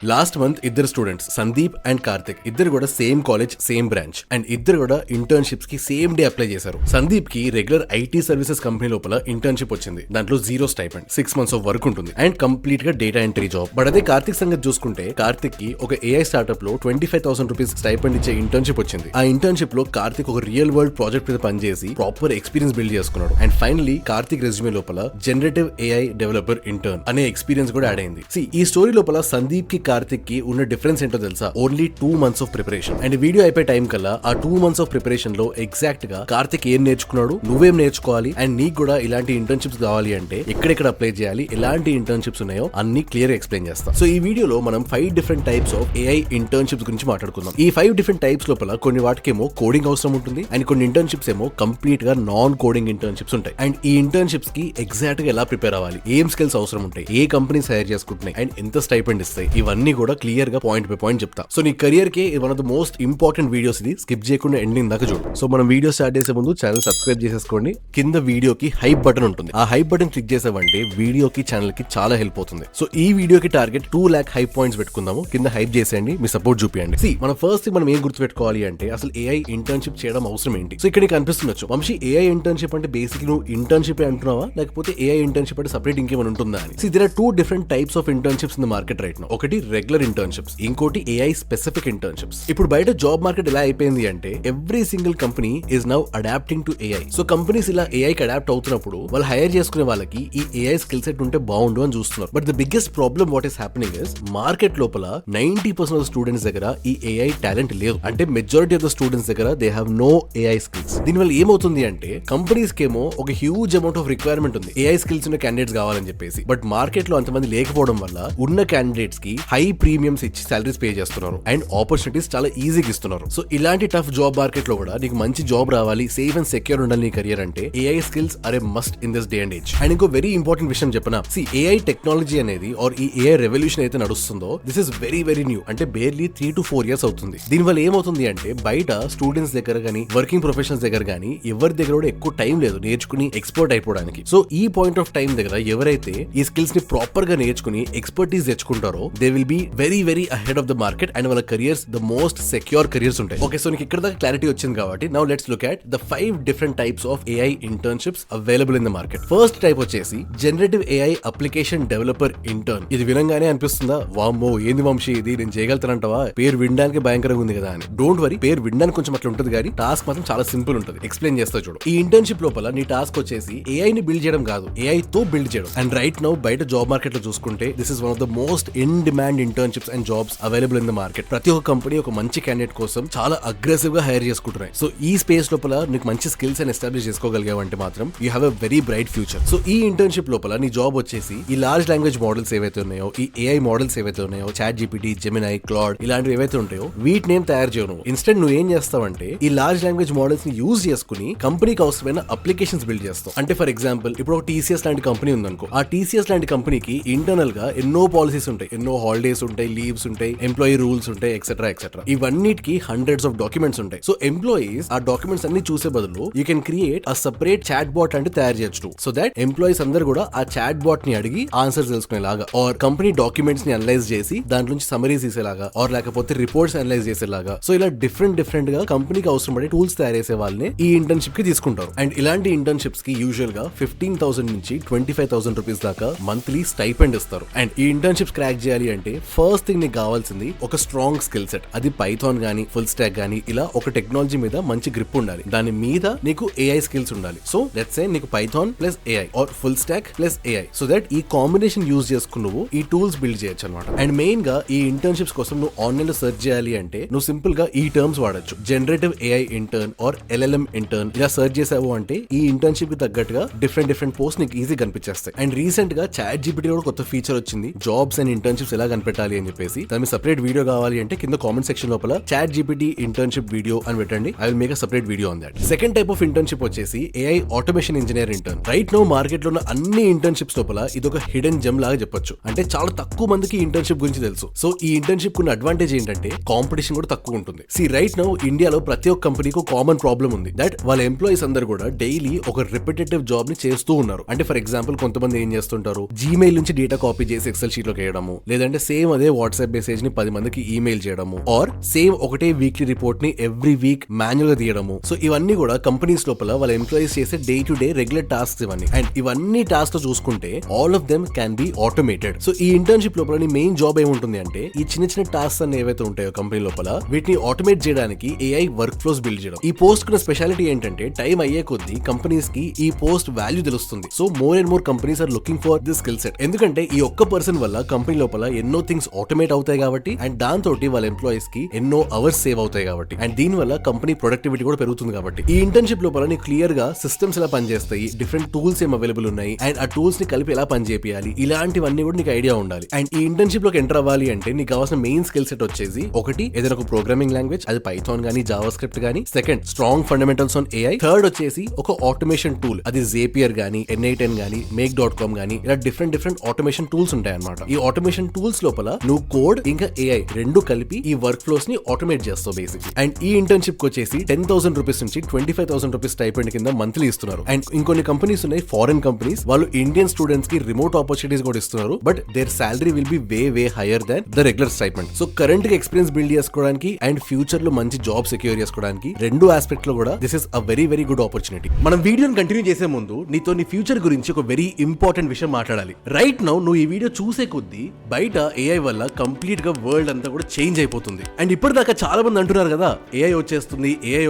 Last month ఇద్దరు students Sandeep and Karthik ఇద్దరు కూడా same college same branch and ఇద్దరు కూడా ఇంటర్న్షిప్స్ కి సేమ్ డే అప్లై చేశారు. సందీప్ కి రెగ్యులర్ ఐటీ సర్వీసెస్ కంపెనీ లోపల ఇంటర్న్షిప్ వచ్చింది. దాంట్లో 0 స్టైపెండ్ 6 months ఆఫ్ వర్క్ ఉంటుంది అండ్ కంప్లీట్ గా డేటా ఎంట్రీ జాబ్. బట్ అదే కార్తిక్ సంగతి చూసుకుంటే కార్తిక్ కి ఒక ఏఐ స్టార్ట్అప్ లో 25,000 రూపీస్ స్టైపెండ్ ఇచ్చే ఇంటర్న్షిప్ వచ్చింది. ఆ ఇంటర్న్షిప్ లో కార్తిక్ ఒక రియల్ వరల్డ్ ప్రాజెక్ట్ మీద పనిచేసి ప్రాపర్ ఎక్స్పీరియన్స్ బిల్డ్ చేసుకున్నాడు. అండ్ ఫైనలీ కార్తిక్ రెజ్యూమే లోపల జనరేటివ్ ఏఐ డెవలపర్ ఇంటర్న్ అనే ఎక్స్పీరియన్స్ కూడా యాడ్ అయింది. ఈ స్టోరీ లోపల సందీప్ కి కార్తిక్ కి ఉన్న డిఫరెన్స్ ఏంటో తెలుసా? Only 2 months of preparation. And video అయిపోయే టైం కల్లా ఆ 2 months ఆఫ్ ప్రిపరేషన్ లో ఎగ్జాక్ట్ గా కార్తిక్ ఏం నేర్చుకున్నాడు, నువ్వేం నేర్చుకోవాలి, అండ్ నీకు కూడా ఇలాంటి ఇంటర్న్షిప్స్ కావాలి అంటే ఎక్కడెక్కడ అప్లై చేయాలి, ఎలాంటి ఇంటర్న్షిప్స్ ఉన్నాయో అన్ని క్లియర్ గా ఎక్స్ప్లెయిన్ చేస్తాం. సో ఈ వీడియోలో మనం 5 different types of AI internships గురించి మాట్లాడుకుందాం. ఈ 5 different types లోపల కొన్ని వాటికేమో కోడింగ్ అవసరం ఉంటుంది అండ్ కొన్ని ఇంటర్న్షిప్స్ ఏమో కంప్లీట్ గా నాన్ కోడింగ్ ఇంటర్న్షిప్స్ ఉంటాయి. అండ్ ఈ ఇంటర్న్షిప్స్ కి ఎగ్జాక్ట్ గా ఎలా ప్రిపేర్ అవ్వాలి, ఏం స్కిల్స్ అవసరం ఉంటాయి, ఏ కంపెనీస్ హైర్ చేసుకుంటున్నాయి అండ్ ఎంత స్టైపెండ్ ఇస్తాయి, ఇవన్నీ కూడా క్లియర్ గా పాయింట్ బై పాయింట్ చెప్తా. సో నీ కెరియర్ కి one of the most important videos ఇది. స్కిప్ చేయకుండా ఎండింగ్ దాకా చూడు. సో మనం వీడియో స్టార్ట్ చేసే ముందు ఛానల్ సబ్స్క్రైబ్ చేసేసుకోండి. కింద వీడియోకి హైప్ బటన్ ఉంటుంది. ఆ హైప్ బటన్ క్లిక్ చేసావంటే వీడియోకి ఛానల్ కి చాలా హెల్ప్ అవుతుంది. సో ఈ వీడియోకి టార్గెట్ 2 lakh హైప్ పాయింట్స్ పెట్టుకుందాము. కింద హైప్ చేసేయండి, మీ సపోర్ట్ చూపియండి. మనం ఫస్ట్ మనం ఏం గుర్తుపెట్టుకోవాలి అంటే అసలు ఏఐ ఇంటర్న్షిప్ చేయడం అవసరం ఏంటి? సో ఇక్కడ నీకు అనిపిస్తుండొచ్చు, వంశీ ఏఐ ఇంటర్న్షిప్ అంటే బేసిక్ నువ్వు ఇంటర్న్షిప్ అంటున్నావా లేకపోతే ఏఐ ఇంటర్న్షిప్ అంటే సపరేట్ ఇంకేమైనా ఉంటుందా అని. There are 2 different types of internships in the market right now. ఒకటి రెగ్యులర్ ఇంటర్న్షిప్స్, ఇంకోటి ఏఐ స్పెసిఫిక్ ఇంటర్న్షిప్స్. ఇప్పుడు బయట జాబ్ మార్కెట్ ఎలా అయిపోయింది అంటే every single company is now adapting to AI. So companies ఇలా ఏఐ కి అడాప్ట్ అవుతున్నప్పుడు వాళ్ళు హైర్ చేసుకునే వాళ్ళకి ఈ ఏఐ స్కిల్ సెట్ ఉంటే బాగుండు అని చూస్తున్నారు. But the biggest problem what is happening is market లోపల 90% ఆఫ్ స్టూడెంట్స్ దగ్గర ఈ ఏఐ టాలెంట్ లేదు. అంటే మెజారిటీ ఆఫ్ ద స్టూడెంట్స్ దగ్గర they have no AI skills. దీనివల్ల ఏమవుతుంది అంటే కంపెనీస్ కేమో ఒక హ్యూజ్ అమౌంట్ ఆఫ్ రిక్వైర్మెంట్ ఉంది ఏఐ స్కిల్స్ ఉన్న క్యాండిడేట్స్ కావాలని చెప్పేసి. బట్ మార్కెట్ లో అంతమంది లేకపోవడం వల్ల ఉన్న క్యాండిడేట్స్ కి హై ప్రీమియమ్స్ ఇచ్చి సాలరీస్ పే చేస్తున్నారు అండ్ ఆపర్చునిటీస్ చాలా ఈజీగా ఇస్తున్నారు. సో ఇలాంటి టఫ్ జాబ్ మార్కెట్ లో కూడా నీకు మంచి జాబ్ రావాలి, సేఫ్ అండ్ సెక్యూర్ ఉండాలి నీ కెరియర్ అంటే AI skills are a must in this day and age. And ఇంకో వెరీ ఇంపార్టెంట్ విషయం చెప్పనా, ఏఐ టెక్నాలజీ అనేది ఆర్ ఈ ఏఐ రెవల్యూషన్ అయితే నడుస్తుందో this is very very new. అంటే బేర్లీ 3 to 4 years అవుతుంది. దీనివల్ల ఏమవుతుంది అంటే బయట స్టూడెంట్స్ దగ్గర గానీ వర్కింగ్ ప్రొఫెషనల్స్ దగ్గర గానీ ఎవరి దగ్గర కూడా ఎక్కువ టైం లేదు నేర్చుకుని ఎక్స్పర్ట్ అయిపోవడానికి. సో ఈ పాయింట్ ఆఫ్ టైం దగ్గర ఎవరైతే ఈ స్కిల్స్ ని ప్రాపర్ గా నేర్చుకుని ఎక్స్పర్టీస్ తెచ్చుకుంటారో they will be very very ahead of the market and వాళ్ళ careers the most secure careers ఉంటాయి. ఓకే, సో నీకు ఇక్కడ దాకా క్లారిటీ వచ్చింది కాబట్టి now let's look at the 5 different types of AI internships available in the market. First type వచ్చేసి generative AI application developer intern. ఇది వినంగానే అనిపిస్తుందా, వామ్మో ఏంది వంశీ ఇది నేను చేయగలుగుతానంటావా, పేరు వినడానికి భయంకరంగా ఉంది కదా అని. డోంట్ వరీ, పేరు వినడానికి కొంచెం అట్లా ఉంటుంది కానీ టాస్క్ మాత్రం చాలా సింపుల్ ఉంటుంది. ఎక్స్ప్లెయిన్ చేస్తా చూడు. ఈ ఇంటర్న్షిప్ లోపల నీ టాస్క్ వచ్చేసి ఏఐ ని బిల్డ్ చేయడం కాదు, ఏఐ తో బిల్డ్ చేయడం. అండ్ రైట్ నౌ బయట జాబ్ మార్కెట్ లో చూసుకుంటే this is one of the most in demand internships and jobs available in the market. ప్రతి ఒక్క కంపెనీ ఒక మంచి క్యాండిడేట్ కోసం చాలా అగ్రెసివ్ గా హైర్ చేసుకుంటున్నాయి. సో ఈ స్పేస్ లోపల నీకు మంచి స్కిల్స్ అని ఎస్టాబ్లిష్ చేసుకోగలిగావంటే మాత్రం you have a very bright future. So ఈ ఇంటర్న్షిప్ లోపల నీ జాబ్ వచ్చేసి ఈ లార్జ్ లాంగ్వేజ్ మోడల్స్ ఏవైతే ఉన్నాయో, ఈ ఏఐ మోడల్స్ ఏవైతే ఉన్నాయో, చాట్ జీపీటీ, జెమినై, క్లాడ్ ఇలాంటివి ఏవైతే ఉంటాయో వీటిని ఏం తయారు చేయవు. ఇన్స్టెంట్ నువ్వు ఏం చేస్తావంటే ఈ లార్జ్ లాంగ్వేజ్ మోడల్స్ ని యూజ్ చేసుకుని కంపెనీకి అవసరమైన అప్లికేషన్స్ బిల్డ్ చేస్తావు. అంటే ఫర్ ఎగ్జాంపుల్ ఇప్పుడు ఒక టీసీఎస్ లాంటి కంపెనీ ఉందనుకో, ఆ టీసీఎస్ లాంటి కంపెనీకి ఇంటర్నల్ గా ఎన్నో పాలసీస్ ఉంటాయి, ఎన్నో హాలిడేస్ ఉంటాయి, లీవ్స్ ఉంటాయి, ఎంప్లాయీ రూల్స్ ఉంటాయి, ఎక్సెట్రా ఎక్సెట్రా. ఇవన్నిటికి హండ్రెడ్స్ ఆఫ్ డాక్యుమెంట్స్ ఉంటాయి. సో ఎంప్లాయీస్ ఆ డాక్యుమెంట్స్ అన్ని చూసే బదులు you can create a separate chat bot అంటే తయారు చేయొచ్చు. సో దట్ ఎంప్లాయీస్ అందరూ కూడా ఆ చాట్ బాట్ ని అడిగి ఆన్సర్స్ తెలుసుకునేలాగా ఆర్ కంపెనీ డాక్యుమెంట్స్ ని అనలైజ్ చేసి దాంట్లో నుంచి సమరీస్ తీసేలాగా ఆర్ లేకపోతే రిపోర్ట్స్ అనలైజ్ చేసేలాగా. సో ఇలా డిఫరెంట్ గా కంపెనీకి అవసరం పడే టూల్స్ తయారు చేసే వాళ్ళని ఈ ఇంటర్న్షిప్ కి తీసుకుంటారు. అండ్ ఇలాంటి ఇంటర్న్షిప్స్ కి యూజువల్ గా 15,000 నుంచి 25,000 రూపీస్ దాకా మంత్లీ స్టైపెండ్ ఇస్తారు. అండ్ ఈ ఇంటర్న్షిప్స్ క్రాక్ చేయాలి అంటే ఫస్ట్ థింగ్ నీకు కావాల్సింది ఒక స్ట్రాంగ్ స్కిల్ సెట్. అది పైథాన్ గానీ ఫుల్ స్టాక్ గానీ ఇలా ఒక టెక్నాలజీ మీద మంచి గ్రిప్ ఉండాలి. దాని మీద నీకు ఏఐ స్కిల్స్ ఉండాలి. సో లెట్స్ సే నీకు Python plus AI or full stack plus AI. So that ఈ కాంబినేషన్ యూజ్ చేసుకుని నువ్వు ఈ టూల్స్ బిల్డ్ చేయొచ్చు అనమాట. అండ్ మెయిన్ గా ఈ ఇంటర్న్షిప్స్ కోసం నువ్వు ఆన్లైన్ లో సెర్చ్ చేయాలి అంటే నువ్వు సింపుల్ గా ఈ టర్మ్స్ వాడచ్చు. Generative AI intern or LLM intern ఇలా సెర్చ్ చేసావు అంటే ఈ ఇంటర్న్షిప్ కి తగ్గట్టుగా డిఫరెంట్ పోస్ట్ నీకు ఈజీ కనిపించేస్తాయి. అండ్ రీసెంట్ గా చాట్ జీపీటీ కూడా కొత్త ఫీచర్ వచ్చింది, జాబ్స్ అండ్ ఇంటర్న్షిప్స్ ఎలా కనిపెట్టాలి అని చెప్పేసి. దాని సెపరేట్ వీడియో కావాలి అంటే కింద కామెంట్ సెక్షన్ లోపల చాట్ జీపీటీ ఇంటర్న్షిప్ వీడియో అని పెట్టండి. I will make a separate video on that. Second type of internship వచ్చేసి AI automation engineer intern. Right now market లో ఉన్న అన్ని ఇంటర్న్షిప్స్ లోపల ఇది ఒక హిడెన్ జెమ్ లాగా చెప్పొచ్చు. అంటే చాలా తక్కువ మందికి ఇంటర్న్షిప్ గురించి తెలుసు. సో ఈ ఇంటర్న్షిప్ ఉన్న అడ్వాంటేజ్ ఏంటంటే కాంపిటీషన్ కూడా తక్కువ ఉంటుంది. రైట్ నౌ ఇండియాలో ప్రతి ఒక్క కంపెనీకి కామన్ ప్రాబ్లం ఉంది, దట్ వాళ్ళ ఎంప్లాయీస్ అందరూ కూడా డైలీ ఒక రిపిటేటివ్ జాబ్ ని చేస్తూ ఉన్నారు. అంటే ఫర్ ఎగ్జాంపుల్ కొంతమంది ఏం చేస్తుంటారు, జీమెయిల్ నుంచి డేటా కాపీ చేసి ఎక్సెల్ షీట్ లోకి వేయడము, లేదంటే సేమ్ అదే వాట్సాప్ మెసేజ్ ని 10 మందికి ఈమెయిల్ చేయడము, ఆర్ సేమ్ ఒకటే వీక్లీ రిపోర్ట్ ని ఎవ్రీ వీక్ మాన్యువల్ గా తీయడము. సో ఇవన్నీ కూడా కంపెనీస్ లోపల వాళ్ళ ఎంప్లాయీస్ చేసే day to day regular tasks ఇవన్నీ. అండ్ ఇవన్నీ టాస్క్ చూసుకుంటే all of them can be automated. So ఈ ఇంటర్న్షిప్ లోపల నీ మెయిన్ జాబ్ ఏముంటుంది అంటే ఈ చిన్న చిన్న టాస్క్స్ అన్ని ఏవైతే ఉంటాయో కంపెనీ లోపల వీటిని ఆటోమేట్ చేయడానికి ఏఐ వర్క్ ఫ్లోస్ బిల్డ్ చేయడం. ఈ పోస్ట్ కున్న స్పెషాలిటీ ఏంటంటే టైం అయ్యే కొద్దీ కంపెనీస్ కి ఈ పోస్ట్ వాల్యూ తెలుస్తుంది. So more and more companies are looking for this skill set. ఎందుకంటే ఈ ఒక్క పర్సన్ వల్ల కంపెనీ లోపల ఎన్నో థింగ్స్ ఆటోమేట్ అవుతాయి కాబట్టి, అండ్ దాంతో వాళ్ళ ఎంప్లాయీస్ కి ఎన్నో అవర్స్ సేవ్ అవుతాయి కాబట్టి, అండ్ దీని వల్ల కంపెనీ ప్రొడక్టివిటీ కూడా పెరుగుతుంది కాబట్టి. ఈ ఇంటర్న్షిప్ లోపల నీకు క్లియర్ గా సిస్టమ్స్ ఎలా పనిచేస్తాయి, డిఫరెంట్ టూల్స్ ఏం అవైలబుల్ ఉన్నాయి, అండ్ ఆ టూల్స్ ని కలిపి ఎలా పనిచేయాలి, ఇలాంటివన్నీ కూడా నీకు ఐడియా ఉండాలి. అండ్ ఈ ఇంటర్న్షిప్ లోకి ఎంటర్ అవ్వాలి అంటే నీకు కావాల్సిన మెయిన్ స్కిల్ సెట్ వచ్చేసి ఒకటి ఏదైనా ఒక ప్రోగ్రామింగ్ లాంగ్వేజ్, అది పైథాన్ గానీ జావా స్క్రిప్ట్ గానీ, second strong fundamentals on AI, third వచ్చేసి ఒక ఆటోమేషన్ టూల్, అది జేపియర్ గానీ N8N గానీ make.com గానీ ఇలా డిఫరెంట్ ఆటోమేషన్ టూల్స్ ఉంటాయి అన్నమాట. ఈ ఆటోమేషన్ టూల్స్ లోపల నువ్వు కోడ్ ఇంకా ఏఐ రెండు కలిపి ఈ వర్క్ ఫ్లోస్ ని ఆటోమేట్ చేస్తావు బేసిక్లీ. అండ్ ఈ ఇంటర్న్షిప్ కి వచ్చేసి 10,000 రూపీస్ నుంచి 25,000 రూపీస్ స్టైపెండ్ కింద మంత్లీ ఇస్తున్నారు. అండ్ ఇంకొన్ని కంపెనీస్ ఉన్నాయి ఫారెన్ కంపెనీస్, వాళ్ళు ఇండియన్ స్టూడెంట్స్ కి రిమోట్ ఆపర్చునిటీస్ కూడా ఇస్తున్నారు. But their salary will be way higher than the regular stipend. So current గా ఎక్స్పీరియన్స్ బిల్డ్ చేసుకోవడానికి అండ్ ఫ్యూచర్ లో మంచి జాబ్ సెక్యూర్ చేసుకోవడానికి రెండు ఆస్పెక్ట్ లో కూడా this is a very good opportunity. మనం వీడియోని కంటిన్యూ చేసే ముందు నీతో నీ ఫ్యూచర్ గురించి ఒక వెరీ ఇంపార్టెంట్ విషయం మాట్లాడాలి. రైట్ నౌ నువ్వు ఈ వీడియో చూసే కొద్దీ బయట ఏఐ వల్ల కంప్లీట్ గా వరల్డ్ అంతా కూడా చేంజ్ అయిపోతుంది. అండ్ ఇప్పటిదాకా చాలా మంది అంటున్నారు కదా ఏఐ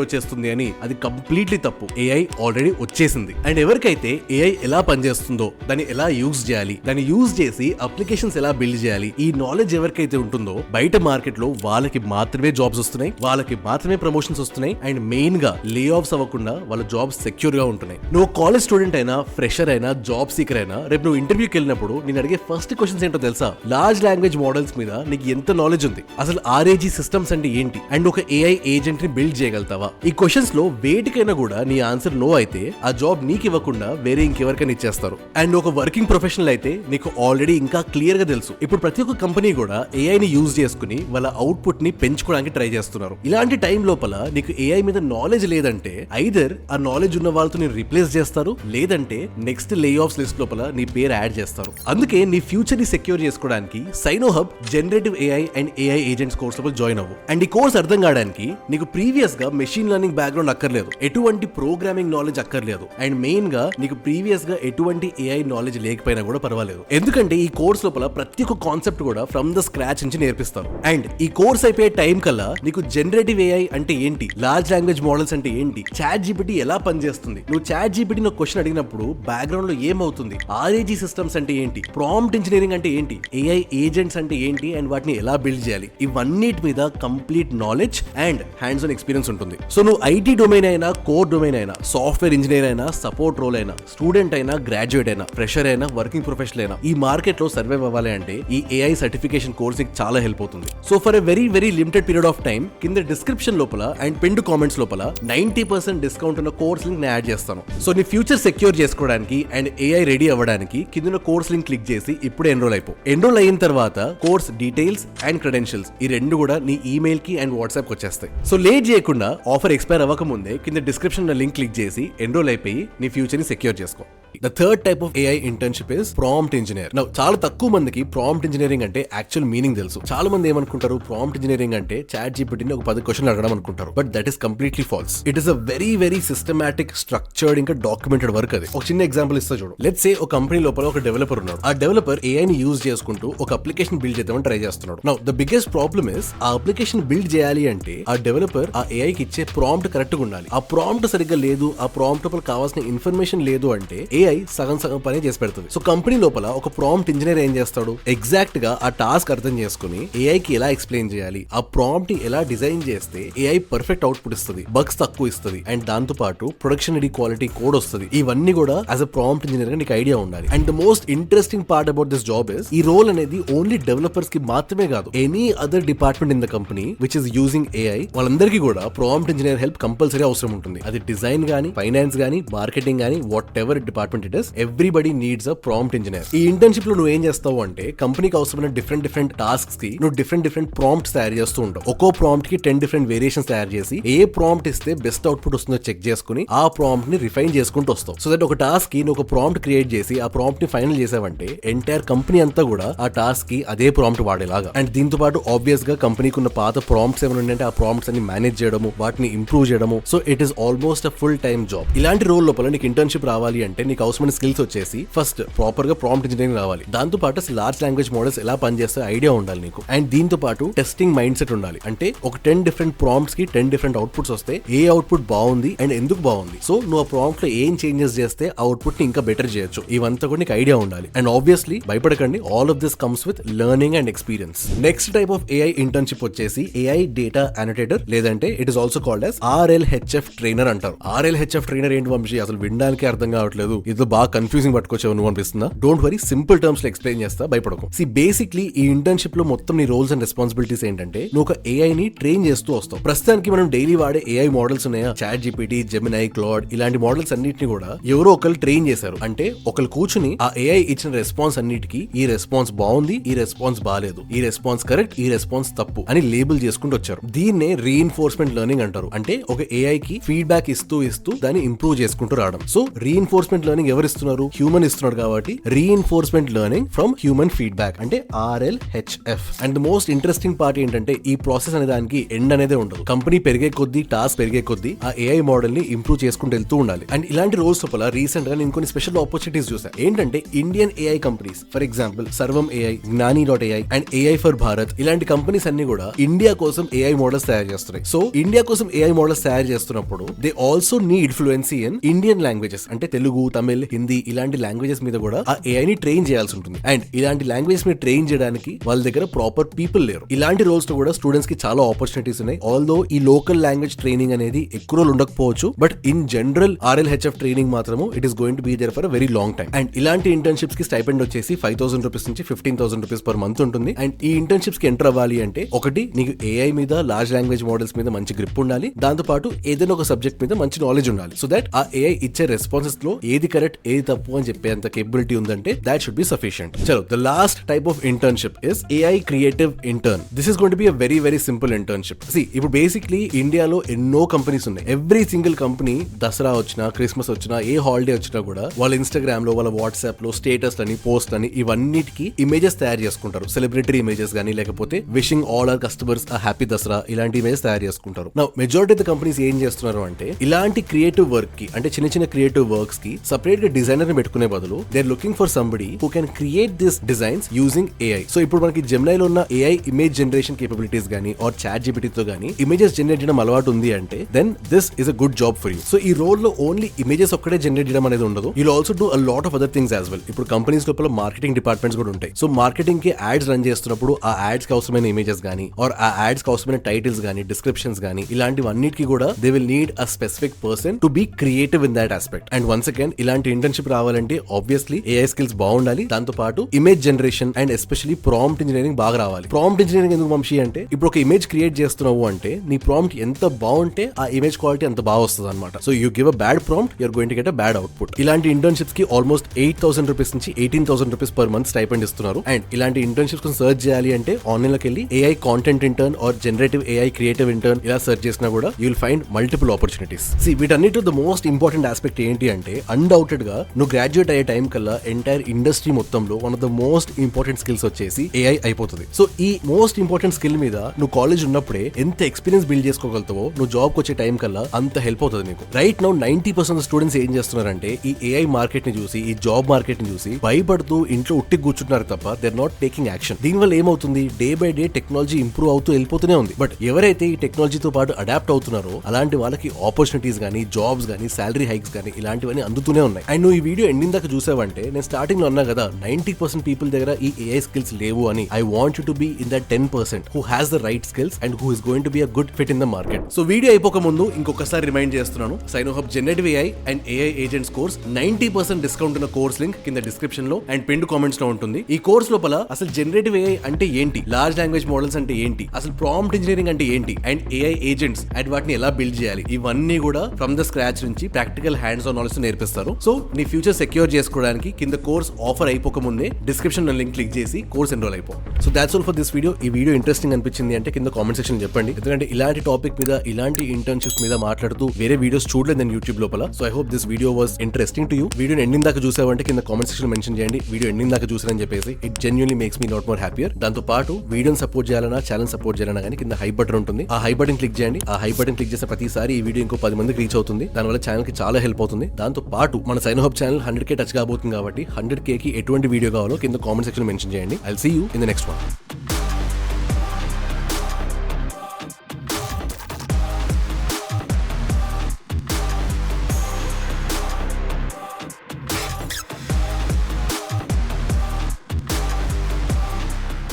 వచ్చేస్తుంది అని. అది కంప్లీట్లీ తప్పు. ఏఐ ఆల్రెడీ వచ్చేసింది. అండ్ ఎవరికైతే ఏఐ ఎలా పనిచేస్తుందో, దాన్ని ఎలా యూజ్ చేయాలి, దాన్ని యూజ్ చేసి అప్లికేషన్స్ ఎలా బిల్డ్ చేయాలి, ఈ నాలెడ్జ్ ఎవరికైతే ఉంటుందో బయట మార్కెట్ లో వాళ్ళకి మాత్రమే జాబ్స్ వస్తున్నాయి, వాళ్ళకి మాత్రమే ప్రమోషన్స్ వస్తున్నాయి. అండ్ మెయిన్ గా లే ఆఫ్స్ అవ్వకుండా వాళ్ళ జాబ్స్ సెక్యూర్ గా ఉంటున్నాయి. నువ్వు కాలేజ్ స్టూడెంట్ అయినా, ఫ్రెషర్ అయినా, జాబ్ సీకర్ అయినా, రేపు నువ్వు ఇంటర్వ్యూకి వెళ్ళినప్పుడు నేను అడిగే ఫస్ట్ క్వశ్చన్స్ ఏంటో తెలుసా? లార్జ్ లాంగ్వేజ్ మోడల్స్ మీద నీకు ఎంత నాలెడ్జ్ ఉంది, అసలు RAG సిస్టమ్స్ అంటే ఏంటి, అండ్ ఒక ఏఐ ఏజెంట్ ని బిల్డ్ చేయగలుగుతావా? ఈ క్వశ్చన్స్ లో వేటికైనా కూడా నీ ఆన్సర్ నో అయితే ఆ జాబ్ నీకు ఇవ్వకుండా వేరే ఇంకెవరికైనా ఇచ్చేస్తారు. అండ్ ఒక వర్కింగ్ ప్రొఫెషనల్ అయితే నీకు ఆల్రెడీ ఇంకా క్లియర్ గా తెలుసు ఇప్పుడు ప్రతి ఒక్క కంపెనీ కూడా ఏఐ ని యూజ్ చేసుకుని వాళ్ళ అవుట్పుట్ ని పెంచుకోవడానికి ట్రై చేస్తున్నారు. ఇలాంటి టైం లోపల నీకు ఏఐ మీద నాలెడ్జ్ లేదంటే ఐదర్ ఆ నాలెడ్జ్ ఉన్న వాళ్ళతో నేను రిప్లేస్ చేస్తారు, లేదంటే నెక్స్ట్ లే ఆఫ్స్ లిస్ట్ లోపల నీ పేరు యాడ్ చేస్తారు. అందుకే నీ ఫ్యూచర్ ని సెక్యూర్ చేసుకోవడానికి cyano hub generative AI and AI agents course లో జాయిన్ అవ్వు. అండ్ ఈ కోర్స్ అర్థం కావడానికి నీకు ప్రీవియస్ గా మెషిన్ లెర్నింగ్ బ్యాక్గ్రౌండ్ అక్కర్లేదు, ఎటువంటి ప్రోగ్రామింగ్ నాలెడ్జ్ అక్కర్లేదు, అండ్ మెయిన్ గా నీకు ప్రీవియస్ గా ఎటువంటి ఏఐ నాలెడ్జ్ లేకపోయినా కూడా పర్వాలేదు. ఎందుకంటే ఈ కోర్స్ లోపల ప్రతి ఒక్క కాన్సెప్ట్ కూడా ఫ్రమ్ ద స్క్రాచ్ నుంచి నేర్పిస్తారు. అండ్ ఈ కోర్స్ అయిపోయే టైం కల్లా నీకు జనరేటివ్ ఏఐ అంటే ఏంటి, లార్జ్ లాంగ్వేజ్ మోడల్స్ అంటే ఏంటి, చాట్ జీపీటీ ఎలా పనిచేస్తుంది, నువ్వు చాట్ జీపీటీ క్వశ్చన్ అడిగినప్పుడు బ్యాక్గ్రౌండ్ లో ఏమవుతుంది, RAG సిస్టమ్స్ అంటే ఏంటి, ప్రాంప్ట్ ఇంజనీరింగ్ అంటే ఏంటి, ఏఐ ఏజెంట్స్ అంటే ఏంటి, అండ్ వాటిని ఎలా బిల్డ్ చేయాలి, ఇవన్నిటి మీద complete knowledge and hands on experience ఉంటుంది. సో నువ్వు ఐటీ డొమైన్ అయినా, కోర్ డొమైన్ అయినా, సాఫ్ట్వేర్ ఇంజనీర్ అయినా, సపోర్ట్ రోల్ అయినా, స్టూడెంట్ అయినా, గ్రాడ్యుయేట్ అయినా, ఫ్రెషర్ అయినా, వర్కింగ్ ప్రొఫెషనల్ అయినా, ఈ మార్కెట్ లో సర్వైవ్ అవ్వాలి అంటే ఈ ఏఐ సర్టిఫికేషన్ కోర్స్ చాలా హెల్ప్ అవుతుంది. So for a very limited period of time కింద డిస్క్రిప్షన్ లోపల అండ్ పిన్డ్ కామెంట్స్ లోపల 90% డిస్కౌంట్ ఉన్న కోర్స్ లింక్ నేను యాడ్ చేస్తాను. సో నీ ఫ్యూచర్ సెక్యూర్ చేసుకోవడానికి అండ్ ఏఐ రెడీ అవ్వడానికి కింద కోర్స్ లింక్ క్లిక్ చేసి ఇప్పుడే ఎన్రోల్ అయిపో. ఎన్రోల్ అయిన తర్వాత కోర్స్ డీటెయిల్స్ అండ్ క్రెడెన్షియల్స్ ఈ రెండు కూడా నీ ఈమెయిల్ కి అండ్ వాట్సాప్ కి వచ్చేస్తాయి. సో లేట్ చేయకుండా ఆఫర్ ఎక్స్పైర్ అవ్వక ముందే కింద డిస్క్రిప్షన్ లో లింక్ క్లిక్ చేసి ఎన్రోల్ అయిపోయి నీ ఫ్యూచర్ ని సెక్యూర్ చేసుకో. The third type of AI internship is prompt engineer. Now చాలా తక్కువ మందికి ప్రాంప్ట్ ఇంజనీరింగ్ అంటే యాక్చువల్ మీనింగ్ తెలుసు. చాలా మంది ఏమనుకుంటారు, ప్రాంప్ట్ ఇంజనీరింగ్ అంటే చాట్ జీపీటీని ఒక 10 క్వశ్చన్లు అడగడం అనుకుంటారు. But that is completely false. It is a very systematic, structured ఇంకా డాక్యుమెంటెడ్ వర్క్. అది ఒక చిన్న ఎగ్జాంపుల్ ఇస్తా చూడు. లెట్స్ సే ఒక కంపెనీ లోపల ఒక డెవలపర్ ఉన్నాడు. ఆ డెవలపర్ AI ని యూజ్ చేసుకుంటూ ఒక అప్లికేషన్ బిల్డ్ చేద్దామని ట్రై చేస్తున్నాడు. Now the biggest problem is ఆ అప్లికేషన్ బిల్డ్ చేయాలి అంటే ఆ డెవలపర్ ఆ AI కి ఇచ్చే ప్రాంప్ట్ కరెక్ట్ గా ఉండాలి. ఆ ప్రాంప్ట్ సరిగ్గా లేదు, ఆ ప్రాంప్ట్ లోపల కావాల్సిన ఇన్ఫర్మేషన్ లేదు అంటే AI సగం పని చేసి పెడుతుంది. సో కంపెనీ లోపల ఒక ప్రాంప్ట్ ఇంజనీర్ ఏం చేస్తాడు, ఎగ్జాక్ట్ గా ఆ టాస్క్ అర్థం చేసుకుని AI కి ఎలా ఎక్స్ప్లెయిన్ చేయాలి, ఆ ప్రాంప్ట్ ని ఎలా డిజైన్ చేస్తే AI పర్ఫెక్ట్ అవుట్పుట్ ఇస్తుంది, బగ్స్ తక్కువ ఇస్తుంది, అండ్ దాంతో పాటు ప్రొడక్షన్ రెడీ క్వాలిటీ కోడ్ వస్తుంది. ఇవన్నీ కూడా యాజ్ అ ప్రాంప్ట్ ఇంజనీర్ గా నీకు ఐడియా ఉండాలి. And the most interesting part about this job is ఈ రోల్ అనేది ఓన్లీ డెవలపర్స్ కి మాత్రమే కాదు, any other department in the company which is using AI వాళ్ళందరికీ కూడా ప్రాంప్ట్ ఇంజనీర్ హెల్ప్ కంపల్సరీ అవసరం ఉంటుంది. అది డిజైన్ గానీ, ఫైనాన్స్ గానీ, మార్కెటింగ్ గానీ, what ever department it is, everybody needs a prompt engineer. ఈ ఇంటర్న్షిప్ లో నువ్వు ఏం చేస్తావు అంటే కంపెనీకి అవసరమైన డిఫరెంట్ టాస్క్స్ కి నువ్వు డిఫరెంట్ ప్రాంప్ట్స్ తయారు చేస్తూ ఉంటావు. ఒక్కో ప్రాంప్ట్ కి 10 డిఫరెంట్ వేరియేషన్స్ తయారు చేసి ఏ ప్రాంప్ట్ ఇస్తే బెస్ట్ అవుట్పుట్ వస్తుందో చెక్ చేసుకుని ఆ ప్రాంప్ట్ ని రిఫైన్ చేసుకుంటూ వస్తావు. సో దట్ ఒక టాస్క్ కి నువ్వు ఒక ప్రాంప్ట్ క్రియేట్ చేసి ఆ ప్రాంప్ట్ ని ఫైనల్ చేసావంటే ఎంటైర్ కంపెనీ అంతా కూడా ఆ టాస్క్ టాస్క్ కి అదే ప్రాంప్ట్ వాడేలాగా. అండ్ దీంతో పాటు ఆబ్వియస్ గా కంపెనీకి ఉన్న పాత ప్రాంప్ట్స్ ఏమైనా ఉంటే ఆ ప్రాంప్ట్స్ అన్ని మేనేజ్ చేయడము, వాటిని ఇంప్రూవ్ చేయడము. So it is almost a full time job. ఇలాంటి రోల్ లోపల నీకు ఇంటర్న్షిప్ రావాలి అంటే నీకు అవసరమైన స్కిల్స్ వచ్చేసి ఫస్ట్ ప్రాపర్ గా ప్రాంప్ట్ ఇంజనీరింగ్ రావాలి. దాంతో పాటు లార్జ్ లాంగ్వేజ్ మోడల్స్ ఎలా పనిచేస్తాయో ఐడియా ఉండాలి నీకు. అండ్ దీంతో పాటు టెస్టింగ్ మైండ్ సెట్ ఉండాలి. అంటే ఒక 10 డిఫరెంట్ ప్రాంప్ట్స్ కి 10 డిఫరెంట్ అవుట్పుట్స్ వస్తే ఏ అవుట్పుట్ బాగుంది అండ్ ఎందుకు బాగుంది, సో నువ్వు ఆ ప్రాంప్ట్ లో ఏం చేంజెస్ చేస్తే ఆ అవుట్పుట్ ని ఇంకా బెటర్ చేయొచ్చు, ఇవంతా కూడా నీకు ఐడియా ఉండాలి. అండ్ ఆబ్వియస్లీ భయపడకండి, all of this comes with learning and experience. Next type of AI internship వచ్చేసి ఏఐ డేటా అనోటేటర్, లేదంటే it is also called as RLHF trainer అంటారు. RLHF ట్రైనర్ ఏంటి వంశీ, అసలు వినడానికి అర్థం కావట్లేదు, ఇది బాగా కన్ఫ్యూజింగ్ పట్టుకొచ్చావు నువ్వు అనిపిస్తుందా? డోంట్ వరీ, సింపుల్ టర్మ్స్ లో ఎక్స్ప్లెయిన్ చేస్తా, భయపడకు. సి బేసిక్లీ ఈ ఇంటర్న్షిప్ లో మొత్తం నీ రోల్స్ అండ్ రెస్పాన్సిబిలిటీస్ ఏంటంటే నువ్వు ఒక ఏఐ ని ట్రైన్ చేస్తూ వస్తావు. ప్రస్తుతానికి మనం డైలీ వాడే ఏఐ మోడల్స్ ఉన్నాయా, చాట్ జీపీటీ, జెమినై, క్లాడ్, ఇలాంటి మోడల్స్ అన్నిటిని కూడా ఎవరో ఒకరు ట్రైన్ చేశారు. అంటే ఒకరు కూర్చుని ఆ ఏఐ ఇచ్చిన రెస్పాన్స్ అన్నిటికీ ఈ రెస్పాన్స్ బాగుంది, ఈ రెస్పాన్స్ బాలేదు, ఈ రెస్పాన్స్ కరెక్ట్, ఈ రెస్పాన్స్ తప్పు అని లేబుల్ చేసుకుంటూ వచ్చారు. దీన్నే రీఇన్ఫోర్స్మెంట్ లెర్నింగ్ అంటారు. అంటే ఒక ఏఐ కి ఫీడ్బ్యాక్ ఇస్తూ దాన్ని ఇంప్రూవ్ చేసుకుంటూ రావడం. సో రీఇన్ఫోర్స్మెంట్ లెర్నింగ్ ఎవరు ఇస్తున్నారు, హ్యూమన్ ఇస్తున్నాడు. కాబట్టి reinforcement learning from human feedback అంటే RLHF. And the most interesting part ఏంటంటే ఈ ప్రాసెస్ అనే దానికి ఎండ్ అనేది ఉండదు. కంపెనీ పెరిగే కొద్దీ, టాస్క్ పెరిగే కొద్దీ ఆ ఏఐ మోడల్ ని ఇంప్రూవ్ చేసుకుంటూ వెళ్తూ ఉండాలి. అండ్ ఇలాంటి రోల్స్ లోపల రీసెంట్ గా నేను కొన్ని స్పెషల్ ఆపర్చునిటీస్ చూసా. ఏంటంటే Indian AI companies, for example Sarvam AI, Gnani and AI for Bharat, ఇలాంటి కంపెనీస్ అన్ని కూడా ఇండియా కోసం ఏఐ మోడల్స్ తయారు చేస్తున్నాయి. సో ఇండియా కోసం ఏఐ మోడల్స్ తయారు చేస్తున్నప్పుడు they also need fluency in Indian languages, అంటే తెలుగు, తమిళ్, హిందీ ఇలాంటి లాంగ్వేజెస్ మీద కూడా ఆ ఏఐ ని ట్రైన్ చేయాల్సి ఉంటుంది. అండ్ ఇలాంటి లాంగ్వేజెస్ మీద ట్రైన్ చేయడానికి వాళ్ళ దగ్గర ప్రాపర్ పీపుల్ లేరు. ఇలాంటి రోల్స్ లో కూడా స్టూడెంట్స్ కి చాలా ఆపర్చునిటీస్ ఉన్నాయి. ఆల్దో ఈ లోకల్ లాంగ్వేజ్ ట్రైనింగ్ అనేది ఎక్కువ రోజులు ఉండకపోవచ్చు, but in general RLHF training మాత్రము it is going to be there for a very long time. And ఇలాంటి ఇంటర్న్షిప్స్ కి స్టైపెండ్ వచ్చేసి 5,000 రూపీస్ నుంచి 15,000 రూపీస్ పర్ మంత్ ఉంటుంది. అండ్ ఈ ఇంటర్న్షిప్స్ కి ఎంటర్ అవ్వాలి అంటే ఒకటి నీకు ఏఐ మీద, లార్జ్ లాంగ్వేజ్ మోడల్స్ మీద మంచి గ్రిప్ ఉండాలి. దాంతో పాటు ఏదైనా ఒక సబ్జెక్ట్ మీద మంచి నాలెడ్జ్ ఉండాలి. సో దట్ ఆ ఏఐ ఇచ్చే రెస్పాన్సెస్ లో ఏది కరెక్ట్, ఏది తప్పు అని చెప్పేంత కేపబిలిటీ ఉందంటే దాట్ షుడ్ బి సఫిషియంట్. చలో, the last type of internship is AI Creative Intern. This is going to be a very very simple internship. See ఇప్పుడు బేసిక్లీ ఇండియాలో ఎన్నో కంపెనీస్ ఉన్నాయి. ఎవ్రీ సింగిల్ కంపెనీ దసరా వచ్చినా, క్రిస్మస్ వచ్చినా, a holiday వచ్చినా కూడా వాళ్ళ ఇన్స్టాగ్రామ్ లో, వాళ్ళ వాట్సాప్ లో స్టేటస్ అని, పోస్ట్ అని ఇవన్నిటికి ఇమేజెస్ తయారు చేసుకుంటారు. సెలబ్రిటీ ఇమేజెస్ గానీ, లేకపోతే wishing all our customers a happy Dasara, ఇలాంటి ఇమేజెస్ తయారు చేసుకుంటారు. Now majority of the companies ఏం చేస్తున్నారు అంటే ఇలాంటి క్రియేటివ్ వర్క్ కి, అంటే చిన్న చిన్న క్రియేటివ్ వర్క్స్ కి సపరేట్ గా డిజైనర్ ని పెట్టుకునే బదులు they are looking for somebody who can create this designs using AI. So ఇప్పుడు మనకి జెమినైలో ఉన్న ఏఐ ఇమేజ్ జనరేషన్ కేపబిలిటీస్ గానీ ఆర్ చాట్ జీపీటీ తో గానీ ఇమేజెస్ జనరేట్ చేయడం అలవాటు ఉంది అంటే then this is a good job for you. So ఈ రోల్ లో ఓన్లీ ఇమేజెస్ ఒక్కటే జనరేట్ చేయడం అనేది ఉండదు. You also do a lot of other things as well. ఇప్పుడు కంపెనీస్ లోపల మార్కెటింగ్ డిపార్ట్మెంట్స్ కూడా ఉంటాయి. సో మార్కెటింగ్ కి యాడ్స్ రన్ చేస్తున్నప్పుడు ఆ యాడ్స్ కి అవసరమైన ఇమేజెస్ గానీ ఆర్ ఆ యాడ్స్ కి అవసరమైన టైటిల్స్ గానీ, డిస్క్రిప్షన్స్ గానీ, ఇలాంటివన్నిటికి కూడా they will need a specific person to be creative in that aspect. And once again ఇలాంటి ఇంటర్న్షిప్ రావాలంటే ఆబ్వియస్లీ ఏఐ స్కిల్స్ బాగుండాలి. దాంతో పాటు image generation and especially prompt engineering బాగా రావాలి. ప్రాంప్ట్ ఇంజనీరింగ్ ఎందుకు వంశీ అంటే ఇప్పుడు ఒక ఇమేజ్ క్రియేట్ చేస్తున్నావు అంటే నీ ప్రాంప్ట్ ఎంత బాగుంటే ఆ ఇమేజ్ క్వాలిటీ అంత బాగా వస్తుంది అనమాట. So you give a bad prompt, you're going to get a bad output. ఇలాంటి ఇంటర్న్షిప్స్ కి ఆల్మోస్ట్ 8,000 రూపీస్ నుంచి 18,000 రూపీస్ పర్ మంత్ స్టైపెండ్ ఇస్తున్నారు. అండ్ ఇలాంటి ఇంటర్న్షిప్స్ కోసం సర్చ్ చేయాలి అంటే ఆన్లైన్ లోకి వెళ్ళి AI content intern or generative AI creative intern ఇలా సర్చ్ చేసినా కూడా you will find multiple opportunities. See వీటన్నిటి ద మోస్ట్ ఇంపార్టెంట్ ఆస్పెక్ట్ ఏంటి అంటే అన్డౌటెడ్ గా నువ్వు గ్రాడ్యుయేట్ అయ్యే టైం కల్లా ఎంటైర్ ఇండస్ట్రీ మొత్తంలో one of the most important skills వచ్చేసి ఏఐ అయిపోతుంది. సో ఈ మోస్ట్ ఇంపార్టెంట్ స్కిల్ మీద నువ్వు కాలేజ్ ఉన్నప్పుడే ఎంత ఎక్స్పీరియన్స్ బిల్డ్ చేసుకోగలుగుతావో నువ్వు జాబ్ కి వచ్చే టైం కల్లా అంత హెల్ప్ అవుతుంది నీకు. రైట్ నౌ 90% స్టూడెంట్స్ ఏం చేస్తున్నారంటే ఈ ఏఐ మార్కెట్ ని చూసి, ఈ జాబ్ మార్కెట్ ని చూసి భయపడుతూ ఇంట్లో ఉట్టి కూర్చుంటున్నారు తప్ప they are not taking action. దీనివల్ల ఏమవుతుంది, day by day technology improve అవుతూ వెళ్ళిపోతూనే ఉంది. బట్ ఎవరైతే ఈ టెక్నాలజీతో పాటు అడాప్ట్ అవుతున్నారో అలాంటి వాళ్ళకి ఆపర్చునిటీస్ గానీ, జాబ్స్ గానీ, సాలరీ హైక్స్ గానీ ఇలాంటివన్నీ అందుతూనే ఉన్నాయి. అండ్ నువ్వు ఈ వీడియో ఎండింగ్ దాకా చూసావంటే నేను స్టార్టింగ్ లో అన్నా కదా 90% పీపుల్ దగ్గర ఈ ఏఐ స్కిల్స్ లేవు అని. I want you to be in that 10% who has the right skills and who is going to be a good fit in the market. So video అయిపోక ముందు ఇంకొకసారి రిమైండ్ చేస్తున్నాను, Cynohub generative AI and AI agents course 90% discount ఉన్న course link కింద description లో and pinned comments లో ఉంటుంది. ఈ కోర్స్ లోపల అసలు జెనరేటివ్ AI అంటే ఏంటి, లార్జ్ లాంగ్వేజ్ మోడల్స్ అంటే ఏంటి, అసలు ప్రాంప్ట్ ఇంజనీరింగ్ అంటే ఏంటి, అండ్ AI ఏజెంట్స్ అండ్ వాటిని ఎలా బిల్డ్ చేయాలి, ఇవన్నీ కూడా ఫ్రమ్ ద స్క్రాచ్ నుంచి ప్రాక్టికల్ హ్యాండ్స్ ఆన్ నాలెడ్జ్ నేర్పిస్తారు. సో నీ ఫ్యూచర్ సెక్యూర్ చేసుకోవడానికి కింద కోర్స్ ఆఫర్ అయిపోక ముందే డిస్క్రిప్షన్ లింక్ క్లిక్ చేసి కోర్స్ ఎన్రోల్ అయిపో. So that's all for this video. ఈ వీడియో ఇంట్రెస్టింగ్ అనిపించింది అంటే కింద కామెంట్ సెక్షన్ చెప్పండి. ఎందుకంటే ఇలాంటి టాపిక్ మీద, ఇలాంటి ఇంటర్న్షిప్స్ మీద మాట్లాడుతూ వేరే వీడియోస్ చూడలేదు నేను యూట్యూబ్ లోపల. So I hope this video was interesting to you. Video ending దాకా చూసావంటే కింద కామెంట్ సెక్షన్ మెన్షన్ చేయండి వీడియో ఎండింగ్ దాకా చూసారని చెప్పేసి. It genuinely makes me not more happier. దాంతో పాటు వీడియోని సపోర్ట్ చేయాలన్నా, ఛానల్ సపోర్ట్ చేయాలన్నా కానీ కింద హై బటన్ ఉంటుంది. ఆ హై బటన్ క్లిక్ చేయండి. ఆ హై బటన్ క్లిక్ చేసిన ప్రతిసారి ఈ వీడియో ఇంకో 10 మందికి రీచ్ అవుతుంది. దానివల్ల ఛానల్ కి చాలా హెల్ప్ అవుతుంది. దాంతో పాటు మన sign hub channel 100K touch కాబోతుంది కాబట్టి 100K కి ఎటువంటి వీడియో కావాలో కింద కామెంట్ సెక్షన్ మెన్షన్ చేయండి. I'll see you in the next one.